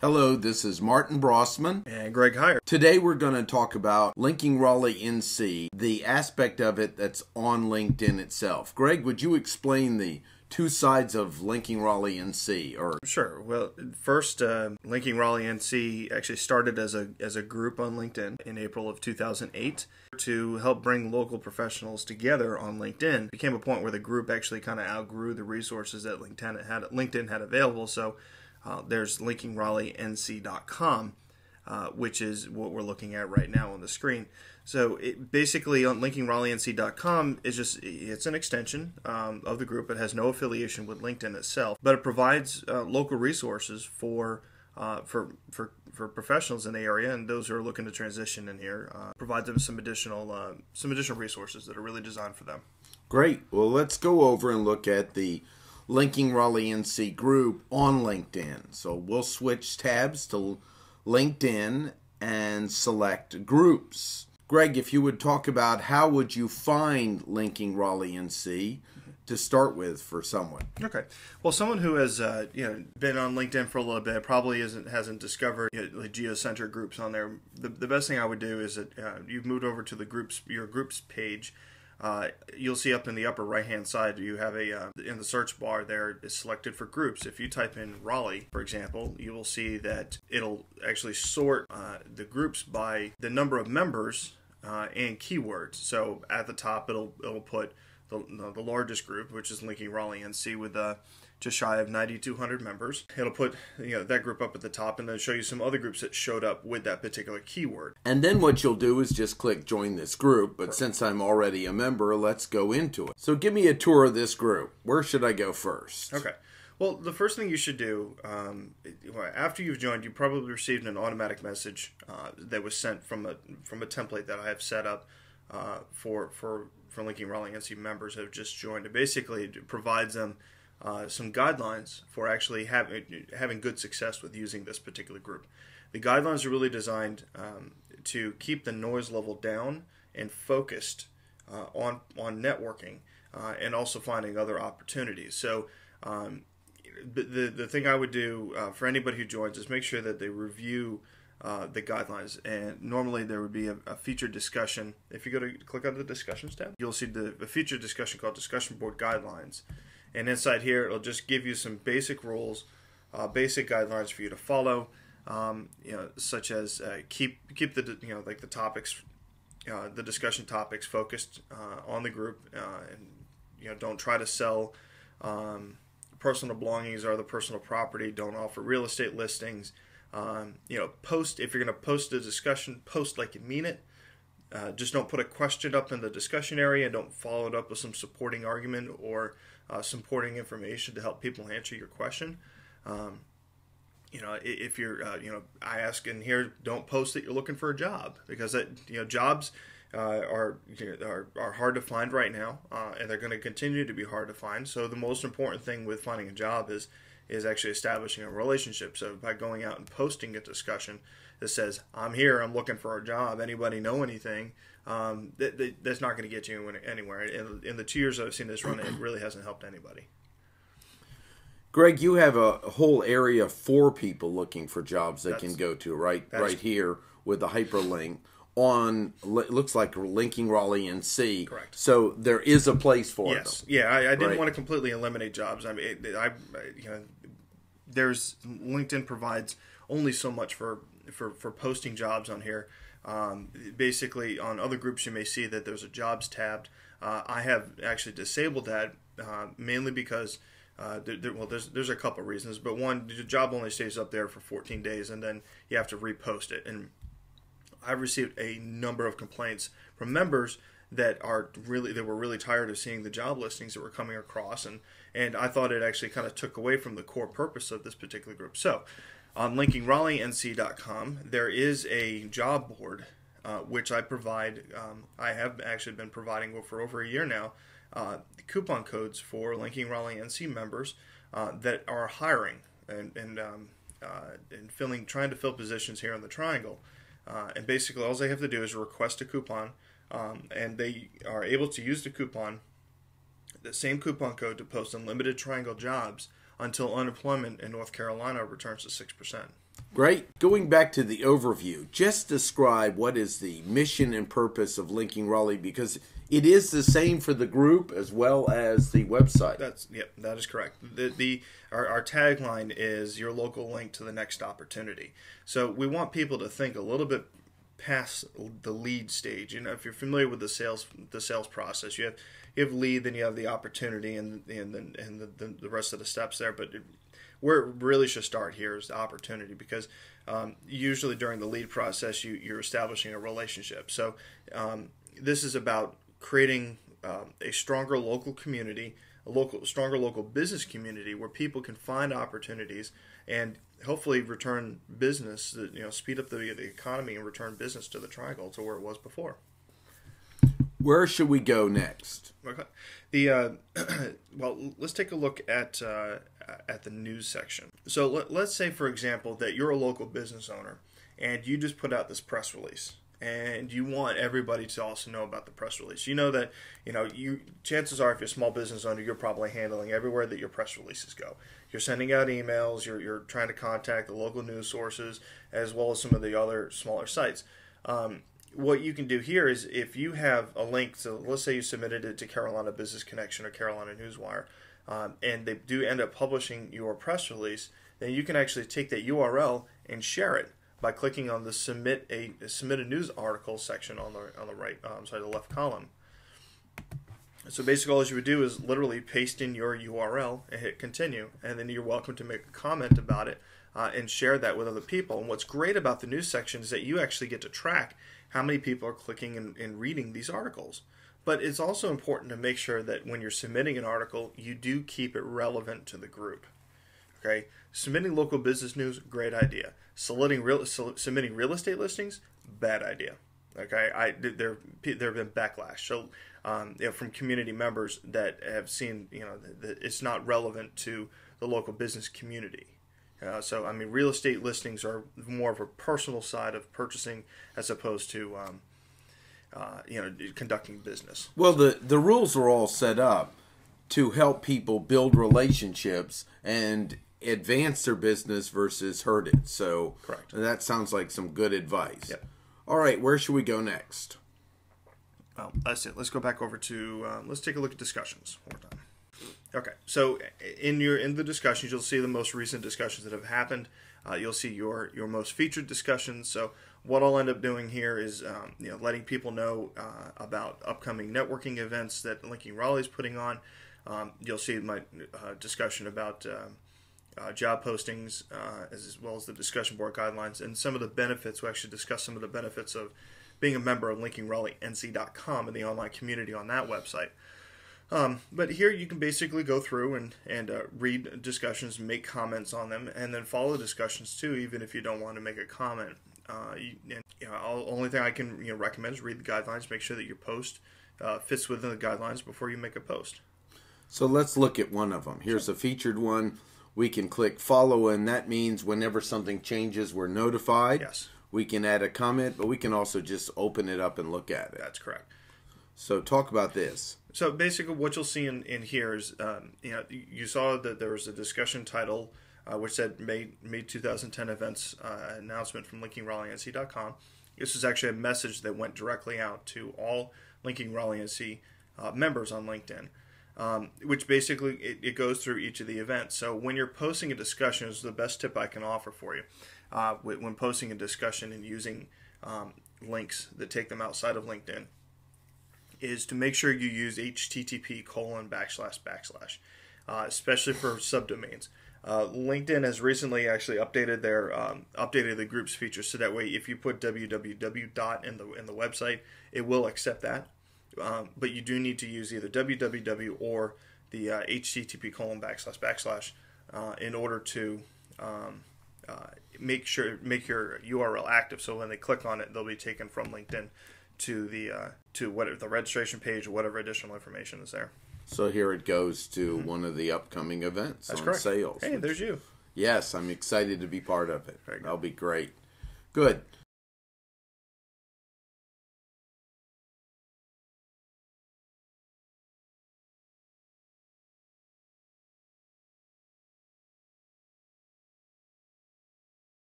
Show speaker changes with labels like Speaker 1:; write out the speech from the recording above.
Speaker 1: Hello, this is Martin Brossman
Speaker 2: and Greg Hyer.
Speaker 1: Today we're going to talk about LinkingRaleighNC, the aspect of it that's on LinkedIn itself. Greg, would you explain the two sides of LinkingRaleighNC?
Speaker 2: Sure. Well, first, LinkingRaleighNC actually started as a group on LinkedIn in April of 2008 to help bring local professionals together on LinkedIn. It became a point where the group actually kind of outgrew the resources that LinkedIn had available. So there's LinkingRaleighNC.com, which is what we're looking at right now on the screen. So basically on LinkingRaleighNC.com it's an extension of the group. It has no affiliation with LinkedIn itself, but it provides local resources for professionals in the area and those who are looking to transition in here. Provides them some additional resources that are really designed for them.
Speaker 1: Great. Well, let's go over and look at the LinkingRaleighNC group on LinkedIn. So we'll switch tabs to LinkedIn and select groups. Greg, if you would talk about how would you find LinkingRaleighNC to start with for someone?
Speaker 2: Okay. Well, someone who has been on LinkedIn for a little bit probably hasn't discovered geocentric groups on there. The best thing I would do is that you've moved over to your groups page. You'll see up in the upper right hand side you have in the search bar there is selected for groups. If you type in Raleigh, for example, you will see that it'll actually sort the groups by the number of members and keywords. So at the top it'll put the largest group, which is LinkingRaleighNC, with just shy of 9,200 members. It'll put that group up at the top and then show you some other groups that showed up with that particular keyword.
Speaker 1: And then what you'll do is just click join this group, but since I'm already a member, let's go into it. So give me a tour of this group. Where should I go first?
Speaker 2: Okay. Well, the first thing you should do, after you've joined, you probably received an automatic message that was sent from a template that I have set up for LinkingRaleighNC members that have just joined. It basically provides them some guidelines for actually having good success with using this particular group. The guidelines are really designed to keep the noise level down and focused on networking and also finding other opportunities. So the thing I would do for anybody who joins is make sure that they review the guidelines, and normally there would be a featured discussion. If you go to click on the discussions tab, you'll see a featured discussion called Discussion Board Guidelines. And inside here, it'll just give you some basic rules, basic guidelines for you to follow, such as keep the like the topics, the discussion topics focused on the group, and don't try to sell personal belongings or other personal property. Don't offer real estate listings. Post, if you're going to post a discussion, post like you mean it. Just don't put a question up in the discussion area. Don't follow it up with some supporting argument or supporting information to help people answer your question. If you're, I ask in here, don't post that you're looking for a job, because jobs are hard to find right now, and they're going to continue to be hard to find. So the most important thing with finding a job is actually establishing a relationship. So by going out and posting a discussion that says, I'm here, I'm looking for a job, anybody know anything, that's not going to get you anywhere. In the 2 years I've seen this run, it really hasn't helped anybody.
Speaker 1: Greg, you have a whole area for people looking for jobs they can go to, right here with the hyperlink on, it looks like LinkingRaleighNC.
Speaker 2: Correct.
Speaker 1: So there is a place for them.
Speaker 2: Yes. Yeah, I didn't want to completely eliminate jobs. I mean, LinkedIn provides only so much for posting jobs on here. Basically, on other groups you may see that there's a jobs tab. I have actually disabled that mainly because there's a couple of reasons, but one, the job only stays up there for 14 days and then you have to repost it. And I've received a number of complaints from members that were really tired of seeing the job listings that were coming across, and I thought it actually kind of took away from the core purpose of this particular group. So on LinkingRaleighNC.com there is a job board which I provide. I have actually been providing for over a year now coupon codes for LinkingRaleighNC members that are hiring and trying to fill positions here in the triangle. And basically all they have to do is request a coupon, and they are able to use the same coupon code to post unlimited triangle jobs until unemployment in North Carolina returns to 6%.
Speaker 1: Great. Going back to the overview, just describe what is the mission and purpose of Linking Raleigh, because it is the same for the group as well as the website.
Speaker 2: That is correct. Our tagline is your local link to the next opportunity. So we want people to think a little bit past the lead stage. If you're familiar with the sales process, you have lead, then you have the opportunity, and the rest of the steps there. But where it really should start here is the opportunity, because usually during the lead process, you're establishing a relationship. So this is about creating a stronger local community, stronger local business community where people can find opportunities and hopefully return business, speed up the economy and return business to the Triangle to where it was before.
Speaker 1: Where should we go next?
Speaker 2: Okay. Well, let's take a look at the news section. So let's say, for example, that you're a local business owner and you just put out this press release, and you want everybody to also know about the press release. You know that, chances are, if you're a small business owner, you're probably handling everywhere that your press releases go. You're sending out emails, you're trying to contact the local news sources, as well as some of the other smaller sites. What you can do here is, if you have a link, so let's say you submitted it to Carolina Business Connection or Carolina Newswire, and they do end up publishing your press release, then you can actually take that URL and share it by clicking on the submit a news article section on the right, the left column. So basically, all you would do is literally paste in your URL and hit continue, and then you're welcome to make a comment about it and share that with other people. And what's great about the news section is that you actually get to track how many people are clicking and reading these articles. But it's also important to make sure that when you're submitting an article, you do keep it relevant to the group. Okay, submitting local business news, great idea. Submitting real estate listings, bad idea. Okay, there have been backlash. So from community members that have seen that it's not relevant to the local business community. So I mean, real estate listings are more of a personal side of purchasing as opposed to conducting business.
Speaker 1: Well, the rules are all set up to help people build relationships and advance their business versus hurt it. So
Speaker 2: correct.
Speaker 1: That sounds like some good advice.
Speaker 2: Yep.
Speaker 1: All right, where should we go next?
Speaker 2: That's it. Let's go back over to let's take a look at discussions one more time. Okay, so in the discussions, you'll see the most recent discussions that have happened. You'll see your most featured discussions. So what I'll end up doing here is letting people know about upcoming networking events that Linking Raleigh is putting on. You'll see my discussion about job postings, as well as the discussion board guidelines and some of the benefits. We actually discuss some of the benefits of being a member of LinkingRaleighNC.com and the online community on that website. But here you can basically go through and read discussions, make comments on them, and then follow the discussions too, even if you don't want to make a comment. Only thing I can recommend is read the guidelines, make sure that your post fits within the guidelines before you make a post.
Speaker 1: So let's look at one of them. Here's a featured one. We can click follow, and that means whenever something changes, we're notified.
Speaker 2: Yes.
Speaker 1: We can add a comment, but we can also just open it up and look at it.
Speaker 2: That's correct.
Speaker 1: So talk about this.
Speaker 2: So basically what you'll see in here is, you saw that there was a discussion title which said May 2010 events announcement from LinkingRaleighNC.com. This is actually a message that went directly out to all Linking Raleigh NC members on LinkedIn. Which basically it goes through each of the events. So when you're posting a discussion, this is the best tip I can offer for you. When posting a discussion and using links that take them outside of LinkedIn, is to make sure you use http://, especially for subdomains. LinkedIn has recently actually updated the groups feature, so that way if you put www. in the website, it will accept that. But you do need to use either www or the http:// in order to make your URL active. So when they click on it, they'll be taken from LinkedIn to the registration page or whatever additional information is there.
Speaker 1: So here it goes to one of the upcoming events.
Speaker 2: That's
Speaker 1: on
Speaker 2: correct.
Speaker 1: Sales.
Speaker 2: Hey, there's you.
Speaker 1: Yes, I'm excited to be part of it.
Speaker 2: Very good.
Speaker 1: That'll be great. Good.